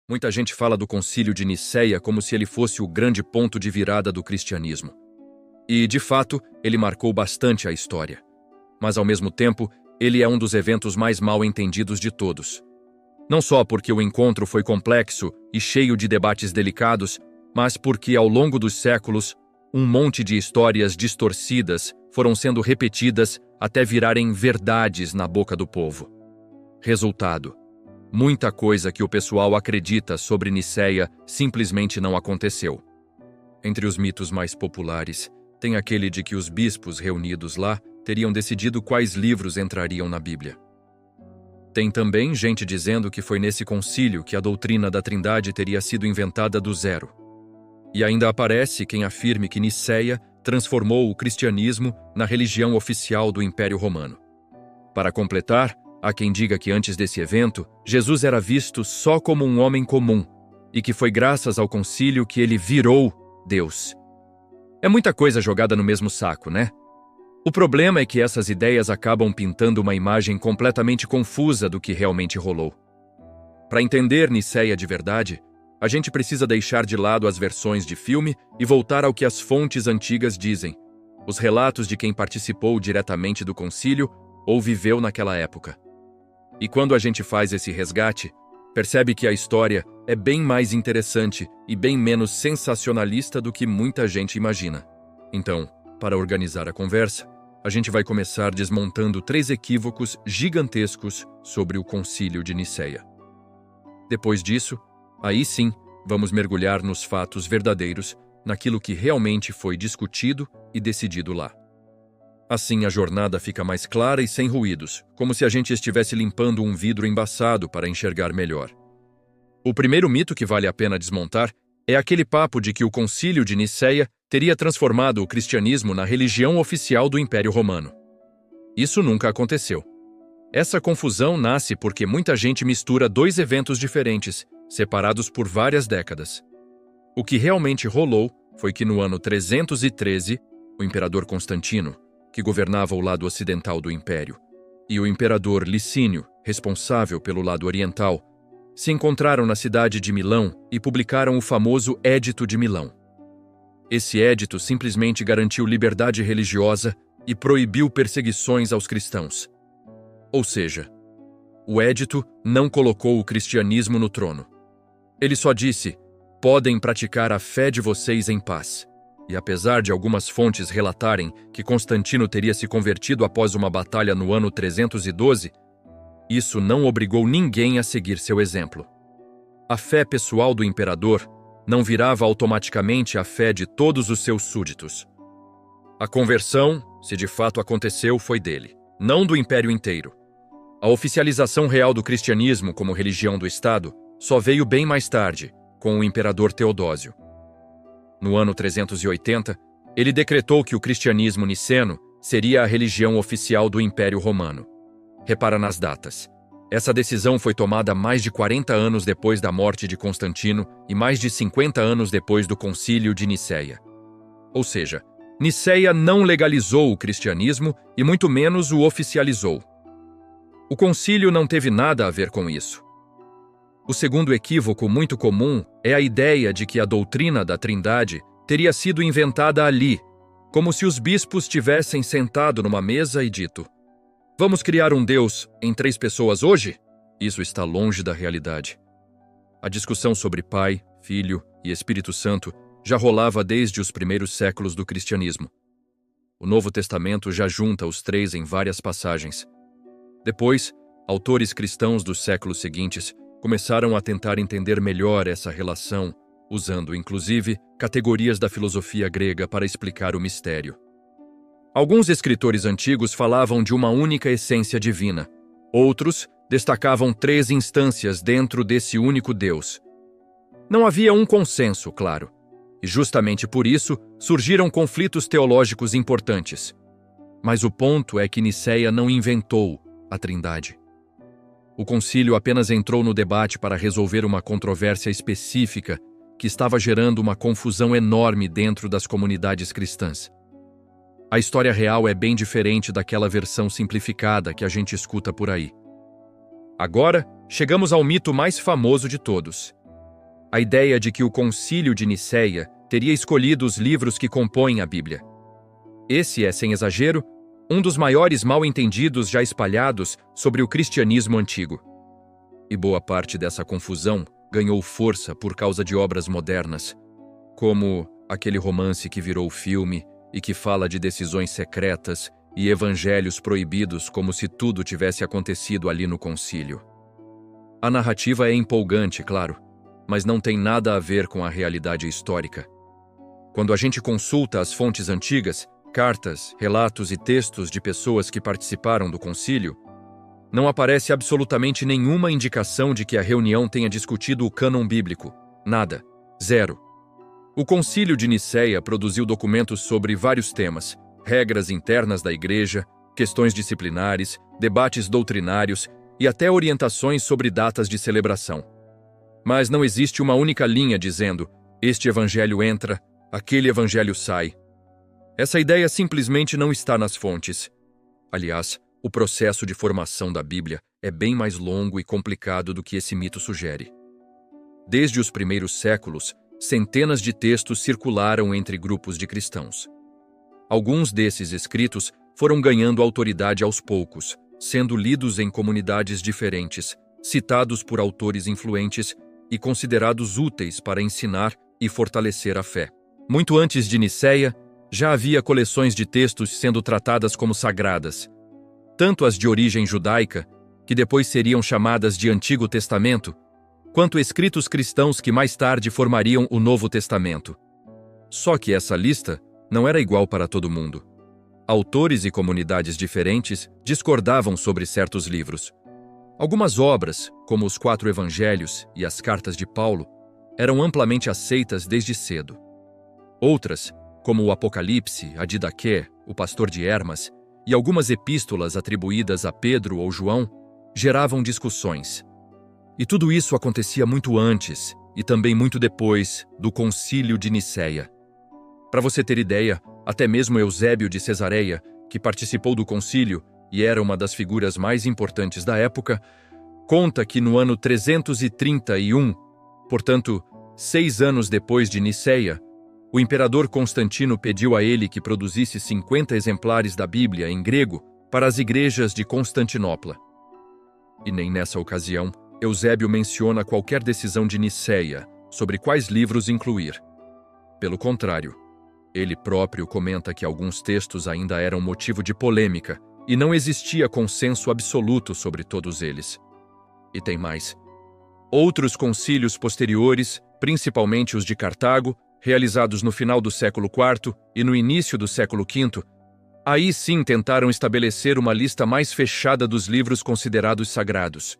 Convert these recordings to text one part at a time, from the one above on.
Muita gente fala do Concílio de Nicéia como se ele fosse o grande ponto de virada do cristianismo. E, de fato, ele marcou bastante a história. Mas, ao mesmo tempo, ele é um dos eventos mais mal entendidos de todos. Não só porque o encontro foi complexo e cheio de debates delicados, mas porque, ao longo dos séculos, um monte de histórias distorcidas foram sendo repetidas até virarem verdades na boca do povo. Resultado: muita coisa que o pessoal acredita sobre Nicéia simplesmente não aconteceu. Entre os mitos mais populares, tem aquele de que os bispos reunidos lá teriam decidido quais livros entrariam na Bíblia. Tem também gente dizendo que foi nesse concílio que a doutrina da Trindade teria sido inventada do zero. E ainda aparece quem afirme que Nicéia transformou o cristianismo na religião oficial do Império Romano. Para completar, há quem diga que antes desse evento, Jesus era visto só como um homem comum e que foi graças ao concílio que ele virou Deus. É muita coisa jogada no mesmo saco, né? O problema é que essas ideias acabam pintando uma imagem completamente confusa do que realmente rolou. Para entender Nicéia de verdade, a gente precisa deixar de lado as versões de filme e voltar ao que as fontes antigas dizem, os relatos de quem participou diretamente do concílio ou viveu naquela época. E quando a gente faz esse resgate, percebe que a história é bem mais interessante e bem menos sensacionalista do que muita gente imagina. Então, para organizar a conversa, a gente vai começar desmontando 3 equívocos gigantescos sobre o Concílio de Nicéia. Depois disso, aí sim, vamos mergulhar nos fatos verdadeiros, naquilo que realmente foi discutido e decidido lá. Assim a jornada fica mais clara e sem ruídos, como se a gente estivesse limpando um vidro embaçado para enxergar melhor. O primeiro mito que vale a pena desmontar é aquele papo de que o Concílio de Nicéia teria transformado o cristianismo na religião oficial do Império Romano. Isso nunca aconteceu. Essa confusão nasce porque muita gente mistura 2 eventos diferentes, separados por várias décadas. O que realmente rolou foi que no ano 313, o imperador Constantino, que governava o lado ocidental do império, e o imperador Licínio, responsável pelo lado oriental, se encontraram na cidade de Milão e publicaram o famoso Édito de Milão. Esse édito simplesmente garantiu liberdade religiosa e proibiu perseguições aos cristãos. Ou seja, o édito não colocou o cristianismo no trono. Ele só disse: podem praticar a fé de vocês em paz. E apesar de algumas fontes relatarem que Constantino teria se convertido após uma batalha no ano 312, isso não obrigou ninguém a seguir seu exemplo. A fé pessoal do imperador não virava automaticamente a fé de todos os seus súditos. A conversão, se de fato aconteceu, foi dele, não do império inteiro. A oficialização real do cristianismo como religião do Estado só veio bem mais tarde, com o imperador Teodósio. No ano 380, ele decretou que o cristianismo niceno seria a religião oficial do Império Romano. Repara nas datas. Essa decisão foi tomada mais de 40 anos depois da morte de Constantino e mais de 50 anos depois do Concílio de Nicéia. Ou seja, Nicéia não legalizou o cristianismo e muito menos o oficializou. O concílio não teve nada a ver com isso. O segundo equívoco muito comum é a ideia de que a doutrina da Trindade teria sido inventada ali, como se os bispos tivessem sentado numa mesa e dito: vamos criar um Deus em 3 pessoas hoje? Isso está longe da realidade. A discussão sobre Pai, Filho e Espírito Santo já rolava desde os primeiros séculos do cristianismo. O Novo Testamento já junta os 3 em várias passagens. Depois, autores cristãos dos séculos seguintes começaram a tentar entender melhor essa relação, usando, inclusive, categorias da filosofia grega para explicar o mistério. Alguns escritores antigos falavam de uma única essência divina. Outros destacavam 3 instâncias dentro desse único Deus. Não havia um consenso, claro, e justamente por isso surgiram conflitos teológicos importantes. Mas o ponto é que Nicéia não inventou a Trindade. O concílio apenas entrou no debate para resolver uma controvérsia específica que estava gerando uma confusão enorme dentro das comunidades cristãs. A história real é bem diferente daquela versão simplificada que a gente escuta por aí. Agora, chegamos ao mito mais famoso de todos. a ideia de que o Concílio de Nicéia teria escolhido os livros que compõem a Bíblia. Esse é, sem exagero, um dos maiores mal-entendidos já espalhados sobre o cristianismo antigo. E boa parte dessa confusão ganhou força por causa de obras modernas, como aquele romance que virou filme e que fala de decisões secretas e evangelhos proibidos como se tudo tivesse acontecido ali no concílio. A narrativa é empolgante, claro, mas não tem nada a ver com a realidade histórica. Quando a gente consulta as fontes antigas, cartas, relatos e textos de pessoas que participaram do concílio, não aparece absolutamente nenhuma indicação de que a reunião tenha discutido o cânon bíblico. Nada. Zero. O Concílio de Nicéia produziu documentos sobre vários temas: regras internas da Igreja, questões disciplinares, debates doutrinários e até orientações sobre datas de celebração. Mas não existe uma única linha dizendo: este evangelho entra, aquele evangelho sai. Essa ideia simplesmente não está nas fontes. Aliás, o processo de formação da Bíblia é bem mais longo e complicado do que esse mito sugere. Desde os primeiros séculos, centenas de textos circularam entre grupos de cristãos. Alguns desses escritos foram ganhando autoridade aos poucos, sendo lidos em comunidades diferentes, citados por autores influentes e considerados úteis para ensinar e fortalecer a fé. Muito antes de Nicéia, já havia coleções de textos sendo tratadas como sagradas, tanto as de origem judaica, que depois seriam chamadas de Antigo Testamento, quanto escritos cristãos que mais tarde formariam o Novo Testamento. Só que essa lista não era igual para todo mundo. Autores e comunidades diferentes discordavam sobre certos livros. Algumas obras, como os 4 Evangelhos e as Cartas de Paulo, eram amplamente aceitas desde cedo. Outras, como o Apocalipse, a Didaqué, o Pastor de Hermas, e algumas epístolas atribuídas a Pedro ou João, geravam discussões. E tudo isso acontecia muito antes, e também muito depois, do Concílio de Nicéia. Para você ter ideia, até mesmo Eusébio de Cesareia, que participou do concílio e era uma das figuras mais importantes da época, conta que no ano 331, portanto, 6 anos depois de Nicéia, o imperador Constantino pediu a ele que produzisse 50 exemplares da Bíblia em grego para as igrejas de Constantinopla. E nem nessa ocasião, Eusébio menciona qualquer decisão de Nicéia sobre quais livros incluir. Pelo contrário, ele próprio comenta que alguns textos ainda eram motivo de polêmica e não existia consenso absoluto sobre todos eles. E tem mais. Outros concílios posteriores, principalmente os de Cartago, realizados no final do século IV e no início do século V, aí sim tentaram estabelecer uma lista mais fechada dos livros considerados sagrados.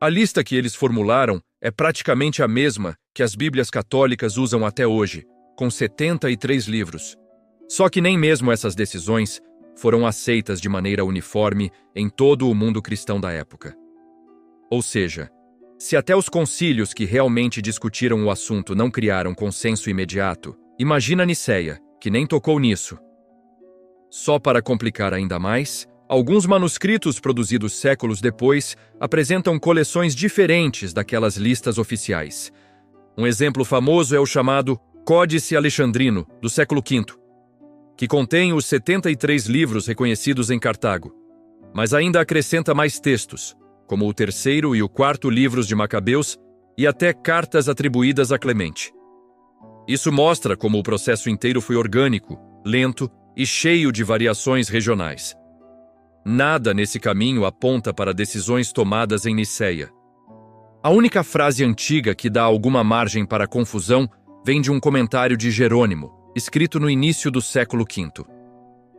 A lista que eles formularam é praticamente a mesma que as Bíblias católicas usam até hoje, com 73 livros. Só que nem mesmo essas decisões foram aceitas de maneira uniforme em todo o mundo cristão da época. Ou seja, se até os concílios que realmente discutiram o assunto não criaram consenso imediato, imagina Nicéia, que nem tocou nisso. Só para complicar ainda mais, alguns manuscritos produzidos séculos depois apresentam coleções diferentes daquelas listas oficiais. Um exemplo famoso é o chamado Códice Alexandrino, do século V, que contém os 73 livros reconhecidos em Cartago, mas ainda acrescenta mais textos, como o 3º e o 4º livros de Macabeus e até cartas atribuídas a Clemente. Isso mostra como o processo inteiro foi orgânico, lento e cheio de variações regionais. Nada nesse caminho aponta para decisões tomadas em Nicéia. A única frase antiga que dá alguma margem para confusão vem de um comentário de Jerônimo, escrito no início do século V.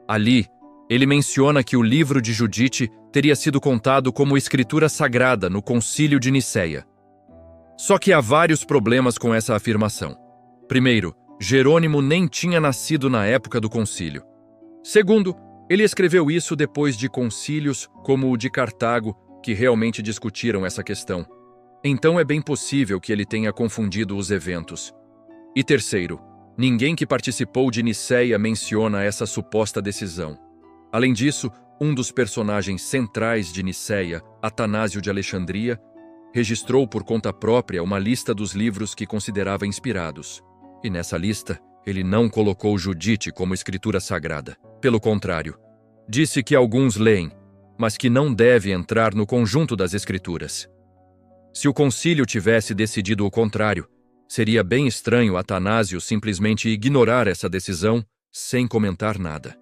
Ali, ele menciona que o livro de Judite teria sido contado como escritura sagrada no Concílio de Nicéia. Só que há vários problemas com essa afirmação. Primeiro, Jerônimo nem tinha nascido na época do concílio. Segundo, ele escreveu isso depois de concílios como o de Cartago, que realmente discutiram essa questão. Então é bem possível que ele tenha confundido os eventos. E terceiro, ninguém que participou de Nicéia menciona essa suposta decisão. Além disso, um dos personagens centrais de Nicéia, Atanásio de Alexandria, registrou por conta própria uma lista dos livros que considerava inspirados. E nessa lista, ele não colocou Judite como escritura sagrada. Pelo contrário, disse que alguns leem, mas que não deve entrar no conjunto das escrituras. Se o concílio tivesse decidido o contrário, seria bem estranho Atanásio simplesmente ignorar essa decisão sem comentar nada.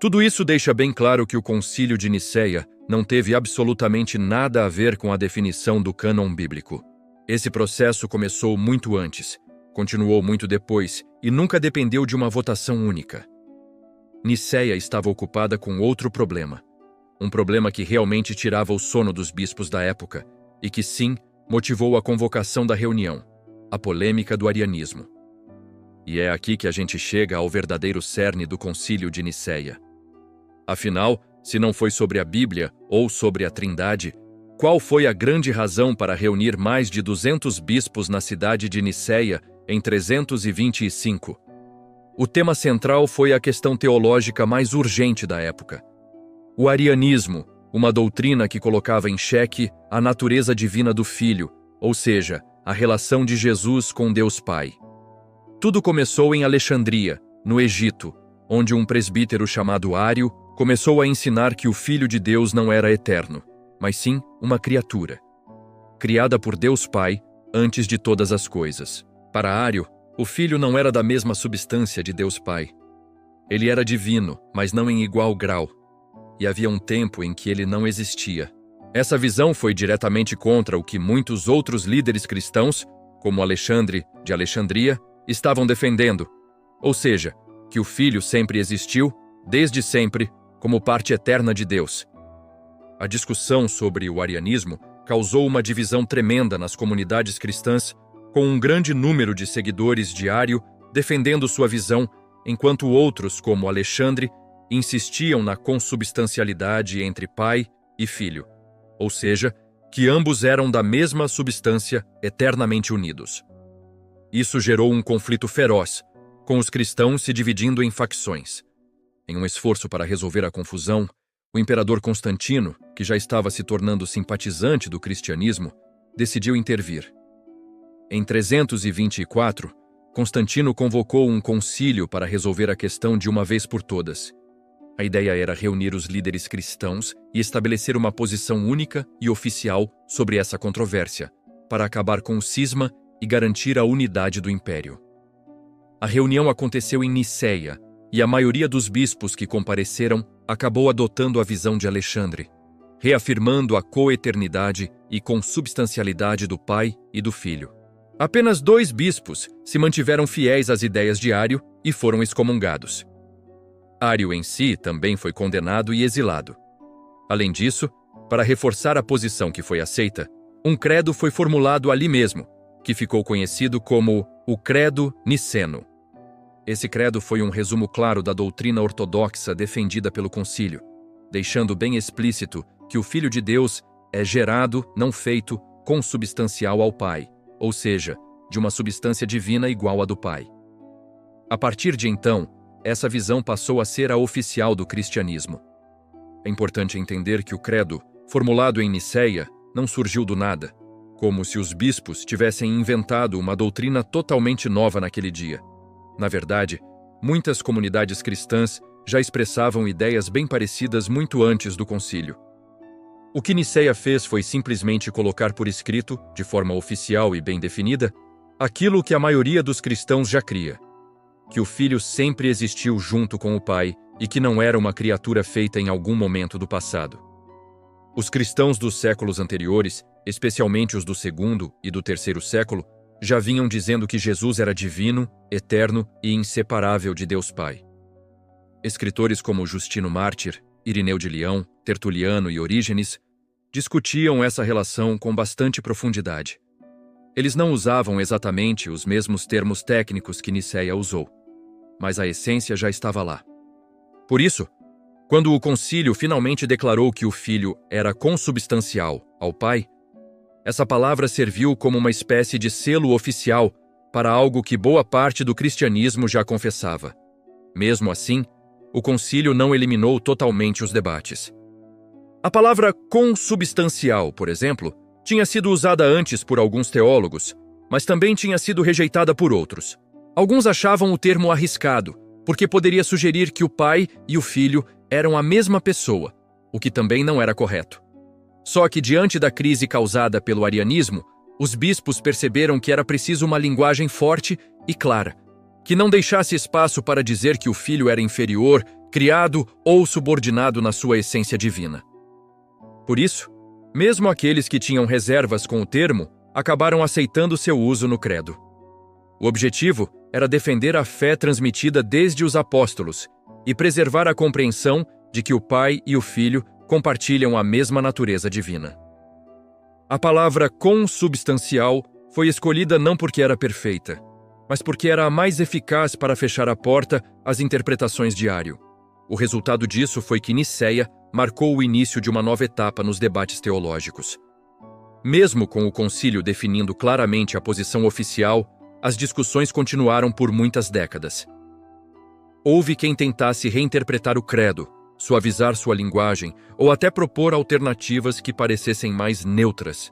Tudo isso deixa bem claro que o concílio de Nicéia não teve absolutamente nada a ver com a definição do cânon bíblico. Esse processo começou muito antes, continuou muito depois e nunca dependeu de uma votação única. Nicéia estava ocupada com outro problema. Um problema que realmente tirava o sono dos bispos da época e que, sim, motivou a convocação da reunião, a polêmica do arianismo. E é aqui que a gente chega ao verdadeiro cerne do concílio de Nicéia. Afinal, se não foi sobre a Bíblia ou sobre a Trindade, qual foi a grande razão para reunir mais de 200 bispos na cidade de Nicéia em 325? O tema central foi a questão teológica mais urgente da época. O arianismo, uma doutrina que colocava em xeque a natureza divina do Filho, ou seja, a relação de Jesus com Deus Pai. Tudo começou em Alexandria, no Egito, onde um presbítero chamado Ário começou a ensinar que o Filho de Deus não era eterno, mas sim uma criatura, criada por Deus Pai antes de todas as coisas. Para Ário, o Filho não era da mesma substância de Deus Pai. Ele era divino, mas não em igual grau, e havia um tempo em que ele não existia. Essa visão foi diretamente contra o que muitos outros líderes cristãos, como Alexandre de Alexandria, estavam defendendo, ou seja, que o Filho sempre existiu, desde sempre, como parte eterna de Deus. A discussão sobre o arianismo causou uma divisão tremenda nas comunidades cristãs, com um grande número de seguidores de Ário defendendo sua visão, enquanto outros, como Alexandre, insistiam na consubstancialidade entre Pai e Filho, ou seja, que ambos eram da mesma substância eternamente unidos. Isso gerou um conflito feroz, com os cristãos se dividindo em facções. Em um esforço para resolver a confusão, o imperador Constantino, que já estava se tornando simpatizante do cristianismo, decidiu intervir. Em 324, Constantino convocou um concílio para resolver a questão de uma vez por todas. A ideia era reunir os líderes cristãos e estabelecer uma posição única e oficial sobre essa controvérsia, para acabar com o cisma e garantir a unidade do império. A reunião aconteceu em Nicéia, e a maioria dos bispos que compareceram acabou adotando a visão de Alexandre, reafirmando a coeternidade e consubstancialidade do Pai e do Filho. Apenas 2 bispos se mantiveram fiéis às ideias de Ário e foram excomungados. Ário em si também foi condenado e exilado. Além disso, para reforçar a posição que foi aceita, um credo foi formulado ali mesmo, que ficou conhecido como o Credo Niceno. Esse credo foi um resumo claro da doutrina ortodoxa defendida pelo concílio, deixando bem explícito que o Filho de Deus é gerado, não feito, consubstancial ao Pai, ou seja, de uma substância divina igual à do Pai. A partir de então, essa visão passou a ser a oficial do cristianismo. É importante entender que o credo, formulado em Nicéia, não surgiu do nada, como se os bispos tivessem inventado uma doutrina totalmente nova naquele dia. Na verdade, muitas comunidades cristãs já expressavam ideias bem parecidas muito antes do concílio. O que Nicéia fez foi simplesmente colocar por escrito, de forma oficial e bem definida, aquilo que a maioria dos cristãos já cria: que o Filho sempre existiu junto com o Pai e que não era uma criatura feita em algum momento do passado. Os cristãos dos séculos anteriores, especialmente os do segundo e do terceiro século, já vinham dizendo que Jesus era divino, eterno e inseparável de Deus Pai. Escritores como Justino Mártir, Irineu de Leão, Tertuliano e Orígenes discutiam essa relação com bastante profundidade. Eles não usavam exatamente os mesmos termos técnicos que Nicéia usou, mas a essência já estava lá. Por isso, quando o concílio finalmente declarou que o Filho era consubstancial ao Pai, essa palavra serviu como uma espécie de selo oficial para algo que boa parte do cristianismo já confessava. Mesmo assim, o concílio não eliminou totalmente os debates. A palavra consubstancial, por exemplo, Tinha sido usada antes por alguns teólogos, mas também tinha sido rejeitada por outros. Alguns achavam o termo arriscado, porque poderia sugerir que o pai e o filho eram a mesma pessoa, o que também não era correto. Só que, diante da crise causada pelo arianismo, os bispos perceberam que era preciso uma linguagem forte e clara, que não deixasse espaço para dizer que o filho era inferior, criado ou subordinado na sua essência divina. Por isso, mesmo aqueles que tinham reservas com o termo acabaram aceitando seu uso no credo. O objetivo era defender a fé transmitida desde os apóstolos e preservar a compreensão de que o Pai e o Filho compartilham a mesma natureza divina. A palavra consubstancial foi escolhida não porque era perfeita, mas porque era a mais eficaz para fechar a porta às interpretações de Ário. O resultado disso foi que Nicéia marcou o início de uma nova etapa nos debates teológicos. Mesmo com o concílio definindo claramente a posição oficial, as discussões continuaram por muitas décadas. Houve quem tentasse reinterpretar o credo, suavizar sua linguagem ou até propor alternativas que parecessem mais neutras.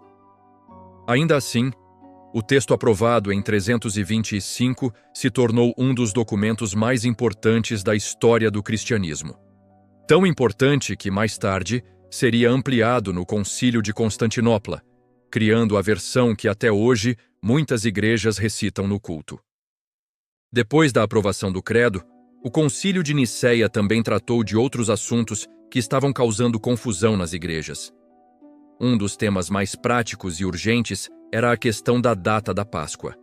Ainda assim, o texto aprovado em 325 se tornou um dos documentos mais importantes da história do cristianismo. Tão importante que, mais tarde, seria ampliado no Concílio de Constantinopla, criando a versão que até hoje muitas igrejas recitam no culto. Depois da aprovação do credo, o Concílio de Nicéia também tratou de outros assuntos que estavam causando confusão nas igrejas. Um dos temas mais práticos e urgentes era a questão da data da Páscoa.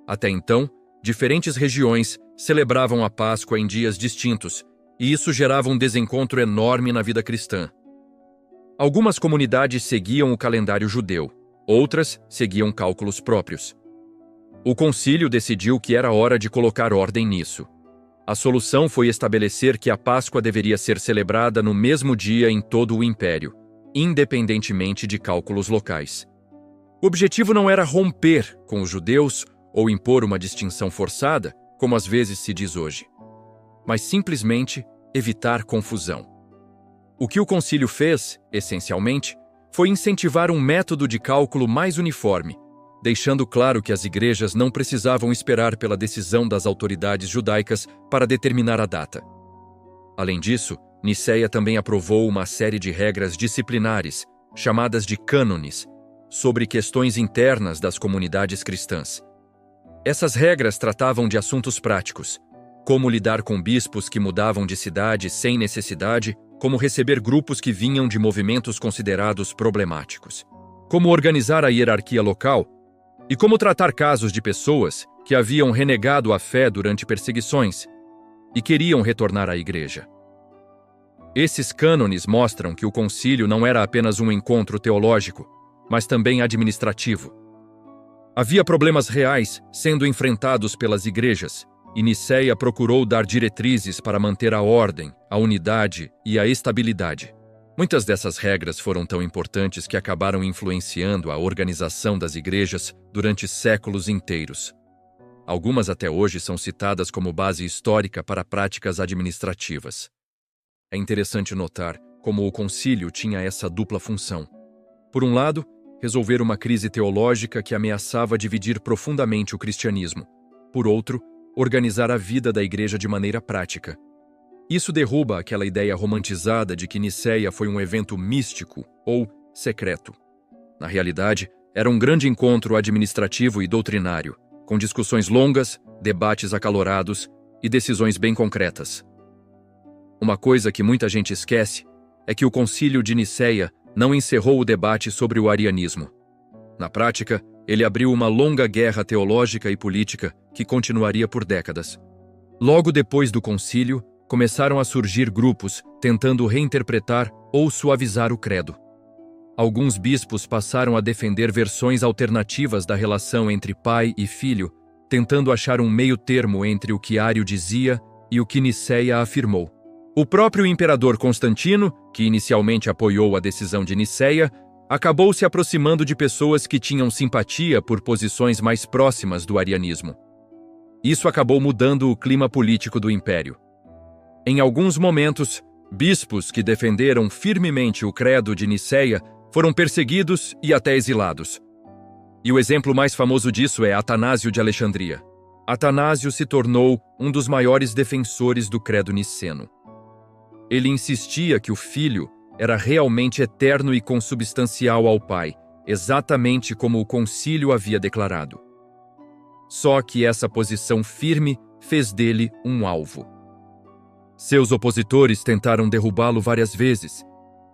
Até então, diferentes regiões celebravam a Páscoa em dias distintos, e isso gerava um desencontro enorme na vida cristã. Algumas comunidades seguiam o calendário judeu, outras seguiam cálculos próprios. O concílio decidiu que era hora de colocar ordem nisso. A solução foi estabelecer que a Páscoa deveria ser celebrada no mesmo dia em todo o império, independentemente de cálculos locais. O objetivo não era romper com os judeus ou impor uma distinção forçada, como às vezes se diz hoje, mas simplesmente evitar confusão. O que o concílio fez, essencialmente, foi incentivar um método de cálculo mais uniforme, deixando claro que as igrejas não precisavam esperar pela decisão das autoridades judaicas para determinar a data. Além disso, Nicéia também aprovou uma série de regras disciplinares, chamadas de cânones, sobre questões internas das comunidades cristãs. Essas regras tratavam de assuntos práticos, como lidar com bispos que mudavam de cidade sem necessidade, como receber grupos que vinham de movimentos considerados problemáticos, como organizar a hierarquia local e como tratar casos de pessoas que haviam renegado a fé durante perseguições e queriam retornar à igreja. Esses cânones mostram que o concílio não era apenas um encontro teológico, mas também administrativo. Havia problemas reais sendo enfrentados pelas igrejas, e Nicéia procurou dar diretrizes para manter a ordem, a unidade e a estabilidade. Muitas dessas regras foram tão importantes que acabaram influenciando a organização das igrejas durante séculos inteiros. Algumas até hoje são citadas como base histórica para práticas administrativas. É interessante notar como o concílio tinha essa dupla função. Por um lado, resolver uma crise teológica que ameaçava dividir profundamente o cristianismo. Por outro, organizar a vida da igreja de maneira prática. Isso derruba aquela ideia romantizada de que Nicéia foi um evento místico ou secreto. Na realidade, era um grande encontro administrativo e doutrinário, com discussões longas, debates acalorados e decisões bem concretas. Uma coisa que muita gente esquece é que o Concílio de Nicéia não encerrou o debate sobre o arianismo. Na prática, ele abriu uma longa guerra teológica e política que continuaria por décadas. Logo depois do concílio, começaram a surgir grupos tentando reinterpretar ou suavizar o credo. Alguns bispos passaram a defender versões alternativas da relação entre pai e filho, tentando achar um meio termo entre o que Ário dizia e o que Nicéia afirmou. O próprio imperador Constantino, que inicialmente apoiou a decisão de Nicéia, acabou se aproximando de pessoas que tinham simpatia por posições mais próximas do arianismo. Isso acabou mudando o clima político do império. Em alguns momentos, bispos que defenderam firmemente o credo de Nicéia foram perseguidos e até exilados. E o exemplo mais famoso disso é Atanásio de Alexandria. Atanásio se tornou um dos maiores defensores do credo niceno. Ele insistia que o Filho era realmente eterno e consubstancial ao Pai, exatamente como o concílio havia declarado. Só que essa posição firme fez dele um alvo. Seus opositores tentaram derrubá-lo várias vezes,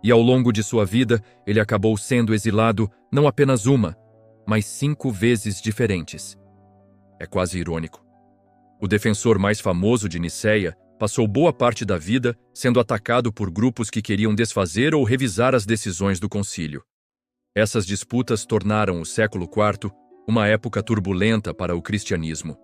e ao longo de sua vida ele acabou sendo exilado não apenas uma, mas 5 vezes diferentes. É quase irônico. O defensor mais famoso de Nicéia passou boa parte da vida sendo atacado por grupos que queriam desfazer ou revisar as decisões do concílio. Essas disputas tornaram o século IV uma época turbulenta para o cristianismo.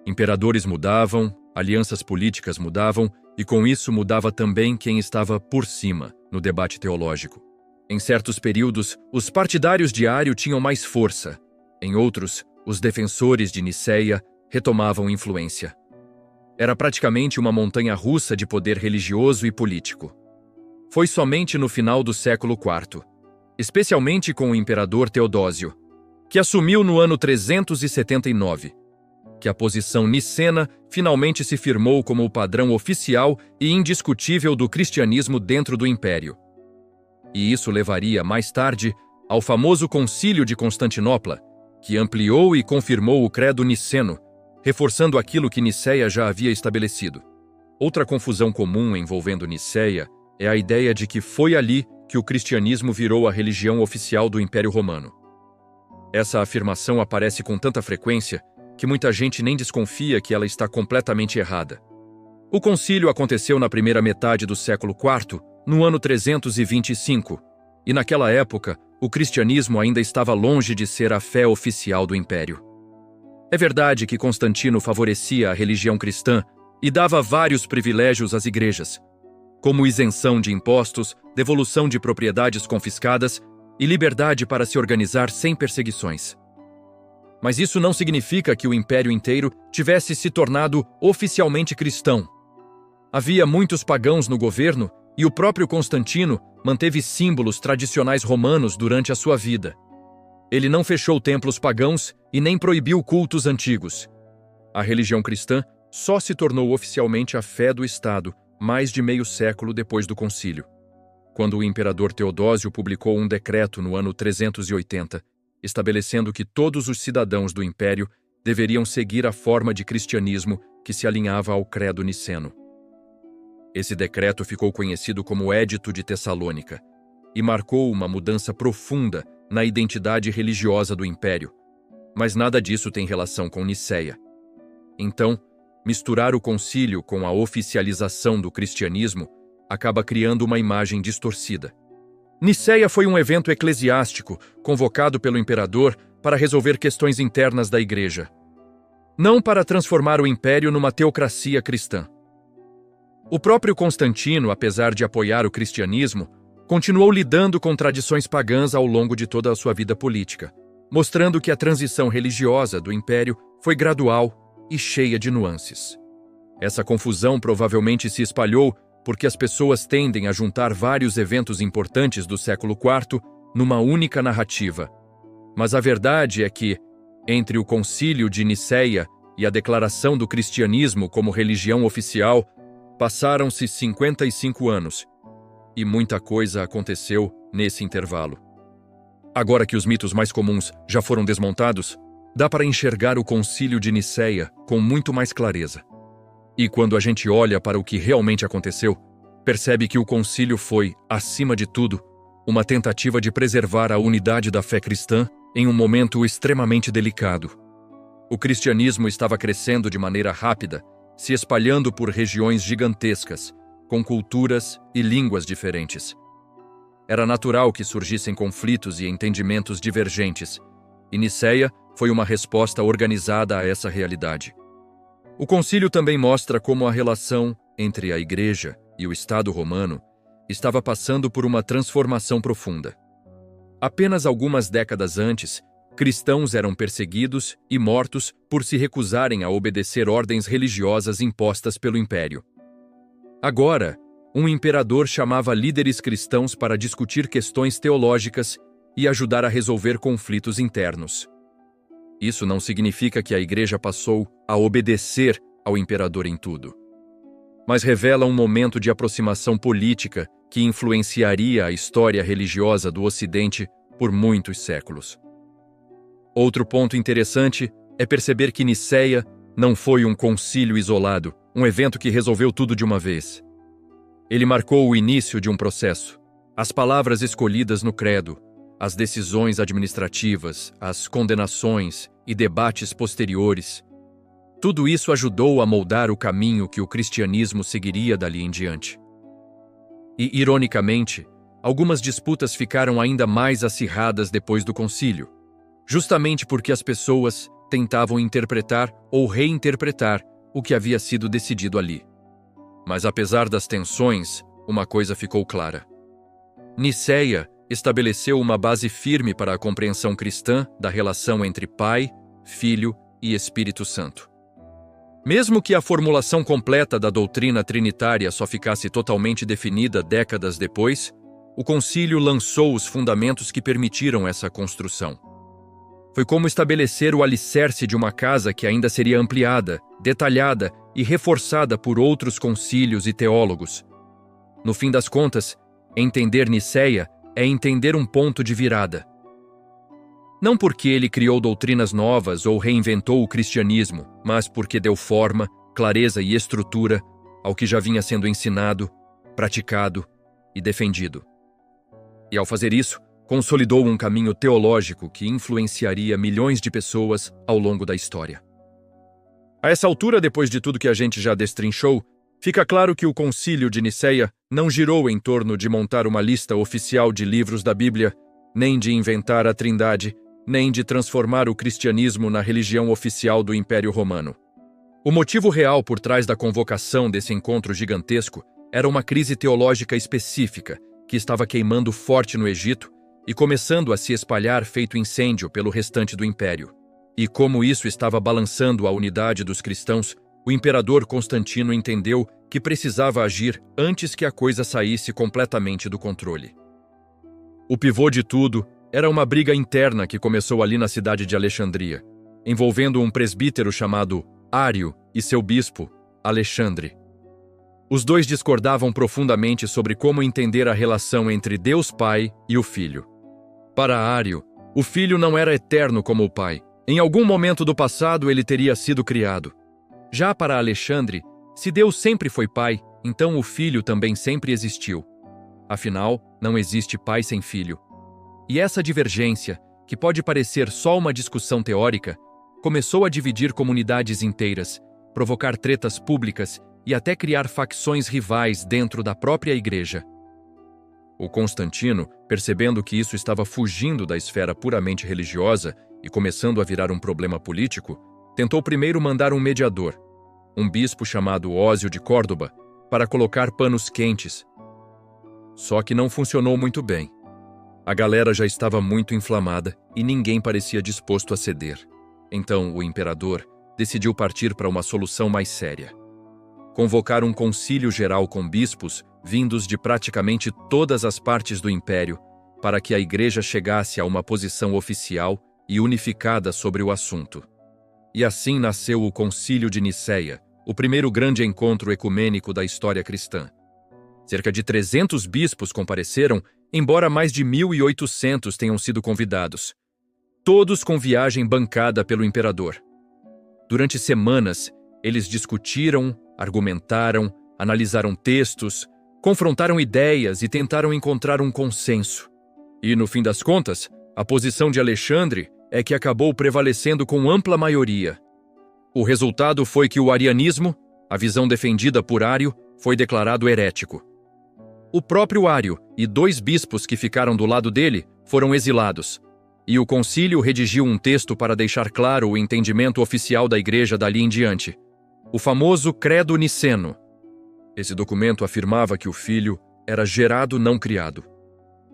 Imperadores mudavam, alianças políticas mudavam, e com isso mudava também quem estava por cima no debate teológico. Em certos períodos, os partidários de Ário tinham mais força. Em outros, os defensores de Nicéia retomavam influência. Era praticamente uma montanha-russa de poder religioso e político. Foi somente no final do século IV, especialmente com o imperador Teodósio, que assumiu no ano 379, que a posição nicena finalmente se firmou como o padrão oficial e indiscutível do cristianismo dentro do império. E isso levaria, mais tarde, ao famoso Concílio de Constantinopla, que ampliou e confirmou o credo niceno, reforçando aquilo que Nicéia já havia estabelecido. Outra confusão comum envolvendo Nicéia é a ideia de que foi ali que o cristianismo virou a religião oficial do Império Romano. Essa afirmação aparece com tanta frequência que muita gente nem desconfia que ela está completamente errada. O concílio aconteceu na primeira metade do século IV, no ano 325, e naquela época o cristianismo ainda estava longe de ser a fé oficial do império. É verdade que Constantino favorecia a religião cristã e dava vários privilégios às igrejas, como isenção de impostos, devolução de propriedades confiscadas e liberdade para se organizar sem perseguições. Mas isso não significa que o império inteiro tivesse se tornado oficialmente cristão. Havia muitos pagãos no governo e o próprio Constantino manteve símbolos tradicionais romanos durante a sua vida. Ele não fechou templos pagãos e nem proibiu cultos antigos. A religião cristã só se tornou oficialmente a fé do Estado mais de meio século depois do concílio, quando o imperador Teodósio publicou um decreto no ano 380, estabelecendo que todos os cidadãos do império deveriam seguir a forma de cristianismo que se alinhava ao credo niceno. Esse decreto ficou conhecido como Édito de Tessalônica e marcou uma mudança profunda na identidade religiosa do império, mas nada disso tem relação com Nicéia. Então, misturar o concílio com a oficialização do cristianismo acaba criando uma imagem distorcida. Nicéia foi um evento eclesiástico convocado pelo imperador para resolver questões internas da igreja, não para transformar o império numa teocracia cristã. O próprio Constantino, apesar de apoiar o cristianismo, continuou lidando com tradições pagãs ao longo de toda a sua vida política, mostrando que a transição religiosa do império foi gradual e cheia de nuances. Essa confusão provavelmente se espalhou porque as pessoas tendem a juntar vários eventos importantes do século IV numa única narrativa. Mas a verdade é que, entre o Concílio de Nicéia e a declaração do cristianismo como religião oficial, passaram-se 55 anos, e muita coisa aconteceu nesse intervalo. Agora que os mitos mais comuns já foram desmontados, dá para enxergar o Concílio de Nicéia com muito mais clareza. E quando a gente olha para o que realmente aconteceu, percebe que o concílio foi, acima de tudo, uma tentativa de preservar a unidade da fé cristã em um momento extremamente delicado. O cristianismo estava crescendo de maneira rápida, se espalhando por regiões gigantescas, com culturas e línguas diferentes. Era natural que surgissem conflitos e entendimentos divergentes, e Nicéia foi uma resposta organizada a essa realidade. O concílio também mostra como a relação entre a Igreja e o Estado romano estava passando por uma transformação profunda. Apenas algumas décadas antes, cristãos eram perseguidos e mortos por se recusarem a obedecer ordens religiosas impostas pelo Império. Agora, um imperador chamava líderes cristãos para discutir questões teológicas e ajudar a resolver conflitos internos. Isso não significa que a Igreja passou a obedecer ao imperador em tudo, mas revela um momento de aproximação política que influenciaria a história religiosa do Ocidente por muitos séculos. Outro ponto interessante é perceber que Nicéia não foi um concílio isolado, um evento que resolveu tudo de uma vez. Ele marcou o início de um processo. As palavras escolhidas no credo, as decisões administrativas, as condenações e debates posteriores, tudo isso ajudou a moldar o caminho que o cristianismo seguiria dali em diante. E, ironicamente, algumas disputas ficaram ainda mais acirradas depois do concílio, justamente porque as pessoas tentavam interpretar ou reinterpretar o que havia sido decidido ali. Mas apesar das tensões, uma coisa ficou clara. Nicéia estabeleceu uma base firme para a compreensão cristã da relação entre Pai, Filho e Espírito Santo. Mesmo que a formulação completa da doutrina trinitária só ficasse totalmente definida décadas depois, o concílio lançou os fundamentos que permitiram essa construção. Foi como estabelecer o alicerce de uma casa que ainda seria ampliada, detalhada e reforçada por outros concílios e teólogos. No fim das contas, entender Nicéia é entender um ponto de virada. Não porque ele criou doutrinas novas ou reinventou o cristianismo, mas porque deu forma, clareza e estrutura ao que já vinha sendo ensinado, praticado e defendido. E ao fazer isso, consolidou um caminho teológico que influenciaria milhões de pessoas ao longo da história. A essa altura, depois de tudo que a gente já destrinchou, fica claro que o Concílio de Nicéia não girou em torno de montar uma lista oficial de livros da Bíblia, nem de inventar a Trindade, nem de transformar o cristianismo na religião oficial do Império Romano. O motivo real por trás da convocação desse encontro gigantesco era uma crise teológica específica que estava queimando forte no Egito e começando a se espalhar feito incêndio pelo restante do império. E como isso estava balançando a unidade dos cristãos, o imperador Constantino entendeu que precisava agir antes que a coisa saísse completamente do controle. O pivô de tudo era uma briga interna que começou ali na cidade de Alexandria, envolvendo um presbítero chamado Ário e seu bispo, Alexandre. Os dois discordavam profundamente sobre como entender a relação entre Deus Pai e o Filho. Para Ário, o Filho não era eterno como o Pai. Em algum momento do passado ele teria sido criado. Já para Alexandre, se Deus sempre foi Pai, então o Filho também sempre existiu. Afinal, não existe pai sem filho. E essa divergência, que pode parecer só uma discussão teórica, começou a dividir comunidades inteiras, provocar tretas públicas e até criar facções rivais dentro da própria igreja. O Constantino, percebendo que isso estava fugindo da esfera puramente religiosa e começando a virar um problema político, tentou primeiro mandar um mediador, um bispo chamado Ósio de Córdoba, para colocar panos quentes. Só que não funcionou muito bem. A galera já estava muito inflamada e ninguém parecia disposto a ceder. Então o imperador decidiu partir para uma solução mais séria. Convocar um concílio geral com bispos vindos de praticamente todas as partes do império para que a igreja chegasse a uma posição oficial e unificada sobre o assunto. E assim nasceu o Concílio de Nicéia, o primeiro grande encontro ecumênico da história cristã. Cerca de 300 bispos compareceram, embora mais de 1.800 tenham sido convidados. Todos com viagem bancada pelo imperador. Durante semanas, eles discutiram, argumentaram, analisaram textos, confrontaram ideias e tentaram encontrar um consenso. E, no fim das contas, a posição de Alexandre é que acabou prevalecendo com ampla maioria. O resultado foi que o arianismo, a visão defendida por Ário, foi declarado herético. O próprio Ário e 2 bispos que ficaram do lado dele foram exilados, e o concílio redigiu um texto para deixar claro o entendimento oficial da igreja dali em diante, o famoso Credo Niceno. Esse documento afirmava que o Filho era gerado, não criado,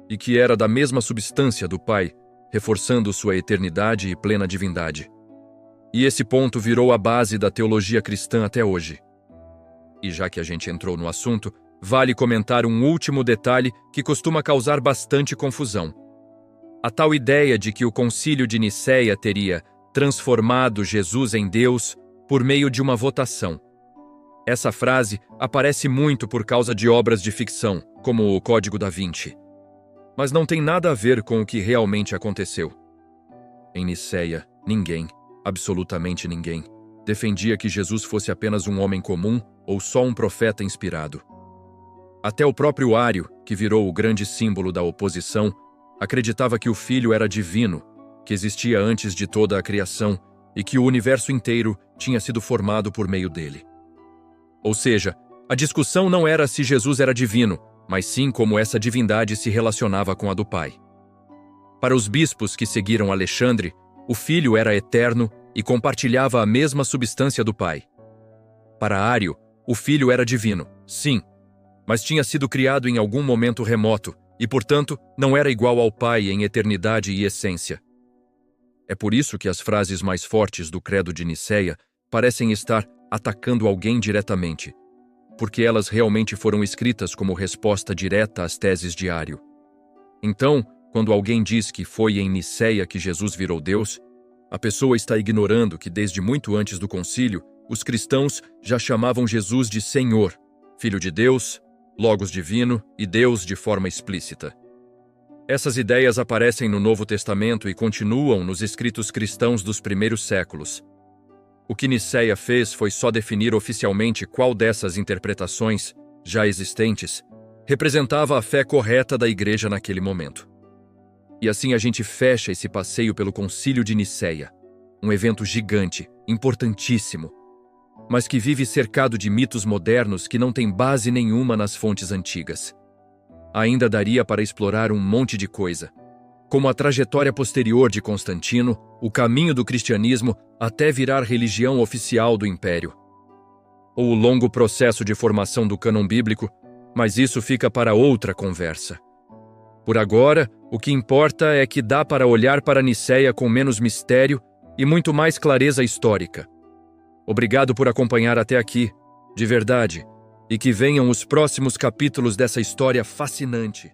e que era da mesma substância do Pai, reforçando sua eternidade e plena divindade. E esse ponto virou a base da teologia cristã até hoje. E já que a gente entrou no assunto, vale comentar um último detalhe que costuma causar bastante confusão. A tal ideia de que o Concílio de Nicéia teria transformado Jesus em Deus por meio de uma votação. Essa frase aparece muito por causa de obras de ficção, como o Código da Vinci. Mas não tem nada a ver com o que realmente aconteceu. Em Nicéia, ninguém, absolutamente ninguém, defendia que Jesus fosse apenas um homem comum ou só um profeta inspirado. Até o próprio Ário, que virou o grande símbolo da oposição, acreditava que o Filho era divino, que existia antes de toda a criação e que o universo inteiro tinha sido formado por meio dele. Ou seja, a discussão não era se Jesus era divino, mas sim como essa divindade se relacionava com a do Pai. Para os bispos que seguiram Alexandre, o Filho era eterno e compartilhava a mesma substância do Pai. Para Ário, o Filho era divino, sim, mas tinha sido criado em algum momento remoto e, portanto, não era igual ao Pai em eternidade e essência. É por isso que as frases mais fortes do Credo de Nicéia parecem estar atacando alguém diretamente, porque elas realmente foram escritas como resposta direta às teses de Ário. Então, quando alguém diz que foi em Nicéia que Jesus virou Deus, a pessoa está ignorando que desde muito antes do concílio, os cristãos já chamavam Jesus de Senhor, Filho de Deus, Logos divino e Deus de forma explícita. Essas ideias aparecem no Novo Testamento e continuam nos escritos cristãos dos primeiros séculos. O que Nicéia fez foi só definir oficialmente qual dessas interpretações, já existentes, representava a fé correta da Igreja naquele momento. E assim a gente fecha esse passeio pelo Concílio de Nicéia, um evento gigante, importantíssimo, mas que vive cercado de mitos modernos que não têm base nenhuma nas fontes antigas. Ainda daria para explorar um monte de coisa, como a trajetória posterior de Constantino, o caminho do cristianismo até virar religião oficial do Império. Ou o longo processo de formação do cânon bíblico, mas isso fica para outra conversa. Por agora, o que importa é que dá para olhar para Nicéia com menos mistério e muito mais clareza histórica. Obrigado por acompanhar até aqui, de verdade, e que venham os próximos capítulos dessa história fascinante.